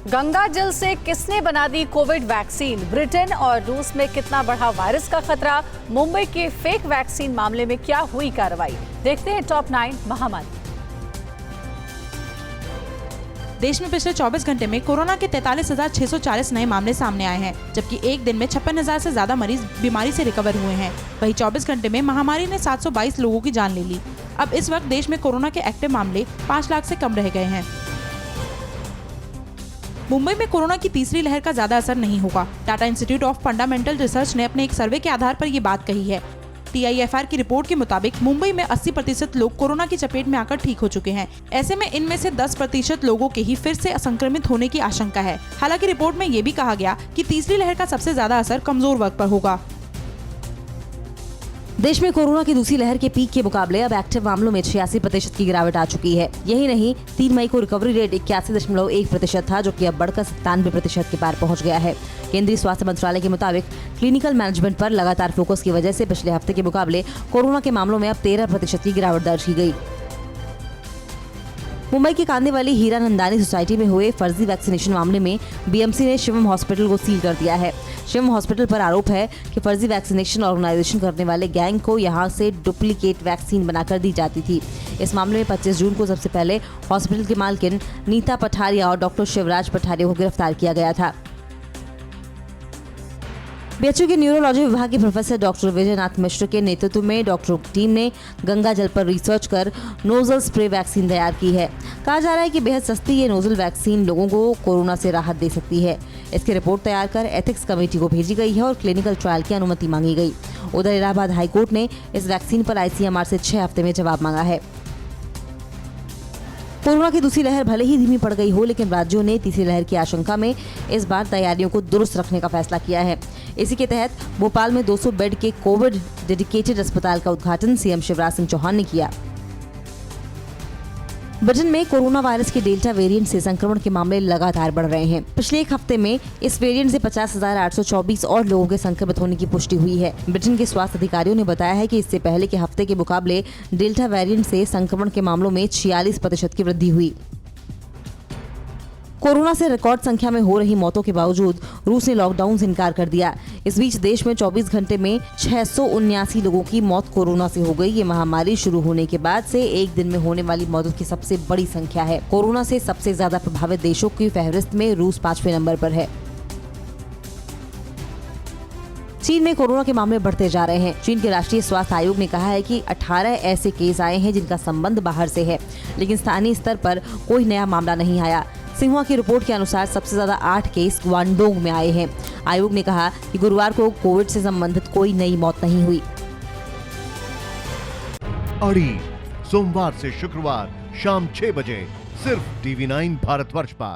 गंगा जल से किसने बना दी कोविड वैक्सीन? ब्रिटेन और रूस में कितना बढ़ा वायरस का खतरा? मुंबई के फेक वैक्सीन मामले में क्या हुई कार्रवाई? देखते हैं टॉप 9 महामारी। देश में पिछले 24 घंटे में कोरोना के 43,640 नए मामले सामने आए हैं, जबकि एक दिन में 56,000 से ज्यादा मरीज बीमारी से रिकवर हुए हैं। वहीं 24 घंटे में महामारी ने 722 लोगों की जान ले ली। अब इस वक्त देश में कोरोना के एक्टिव मामले 5 लाख से कम रह गए हैं। मुंबई में कोरोना की तीसरी लहर का ज्यादा असर नहीं होगा। Tata institute of fundamental research ने अपने एक सर्वे के आधार पर ये बात कही है। TIFR की रिपोर्ट के मुताबिक मुंबई में 80% लोग कोरोना की चपेट में आकर ठीक हो चुके हैं। ऐसे में इनमें से 10% लोगों के ही फिर से संक्रमित होने की आशंका है। हालांकि रिपोर्ट में ये भी कहा गया कि तीसरी लहर का सबसे ज्यादा असर कमजोर वर्ग पर होगा। देश में कोरोना की दूसरी लहर के पीक के मुकाबले अब एक्टिव मामलों में 86% की गिरावट आ चुकी है। यही नहीं, 3 मई को रिकवरी रेट 81.1% था, जो कि अब बढ़कर 97% के पार पहुंच गया है। केंद्रीय स्वास्थ्य मंत्रालय के मुताबिक क्लिनिकल मैनेजमेंट पर लगातार फोकस की वजह से पिछले हफ्ते के मुकाबले कोरोना के मामलों में अब 13% की गिरावट दर्ज की गई। मुंबई की कांदे वाली हीरानंदानी सोसाइटी में हुए फर्जी वैक्सीनेशन मामले में BMC ने शिवम हॉस्पिटल को सील कर दिया है। शिवम हॉस्पिटल पर आरोप है कि फर्जी वैक्सीनेशन ऑर्गेनाइजेशन करने वाले गैंग को यहां से डुप्लीकेट वैक्सीन बनाकर दी जाती थी। इस मामले में 25 जून को सबसे पहले हॉस्पिटल के मालकिन नीता पठारिया और डॉक्टर शिवराज पठारिया को गिरफ्तार किया गया था। BHU के न्यूरोलॉजी विभाग के प्रोफेसर डॉक्टर विजयनाथ मिश्र के नेतृत्व में डॉक्टरों की टीम ने गंगा जल पर रिसर्च कर नोजल स्प्रे वैक्सीन तैयार की है। कहा जा रहा है कि बेहद सस्ती ये नोजल वैक्सीन लोगों को कोरोना से राहत दे सकती है। इसकी रिपोर्ट तैयार कर एथिक्स कमेटी को भेजी गई है और क्लिनिकल ट्रायल की अनुमति मांगी गई। उधर इलाहाबाद हाईकोर्ट ने इस वैक्सीन पर ICMR से 6 हफ्ते में जवाब मांगा है। कोरोना की दूसरी लहर भले ही धीमी पड़ गई हो, लेकिन राज्यों ने तीसरी लहर की आशंका में इस बार तैयारियों को दुरुस्त रखने का फैसला किया है। इसी के तहत भोपाल में 200 बेड के कोविड डेडिकेटेड अस्पताल का उद्घाटन CM शिवराज सिंह चौहान ने किया। ब्रिटेन में कोरोना वायरस के डेल्टा वेरिएंट से संक्रमण के मामले लगातार बढ़ रहे हैं। पिछले एक हफ्ते में इस वेरिएंट से 50,824 और लोगों के संक्रमित होने की पुष्टि हुई है। ब्रिटेन के स्वास्थ्य अधिकारियों ने बताया है कि इससे पहले के हफ्ते के मुकाबले डेल्टा वेरिएंट से संक्रमण के मामलों में 46% की वृद्धि हुई। कोरोना से रिकॉर्ड संख्या में हो रही मौतों के बावजूद रूस ने लॉकडाउन से इनकार कर दिया। इस बीच देश में 24 घंटे में 679 लोगों की मौत कोरोना से हो गई। ये महामारी शुरू होने के बाद से एक दिन में होने वाली मौतों की सबसे बड़ी संख्या है। कोरोना से सबसे ज्यादा प्रभावित देशों की फहरिस्त में रूस 5वें नंबर पर है। चीन में कोरोना के मामले बढ़ते जा रहे हैं। चीन के राष्ट्रीय स्वास्थ्य आयोग ने कहा है कि 18 ऐसे केस आए हैं जिनका संबंध बाहर से है, लेकिन स्थानीय स्तर पर कोई नया मामला नहीं आया। सिन्हुआ की रिपोर्ट के अनुसार सबसे ज्यादा 8 केस ग्वांगडोंग में आए हैं। आयोग ने कहा कि गुरुवार को कोविड से संबंधित कोई नई मौत नहीं हुई। अड़ी सोमवार से शुक्रवार शाम 6 बजे सिर्फ TV9 भारतवर्ष पर।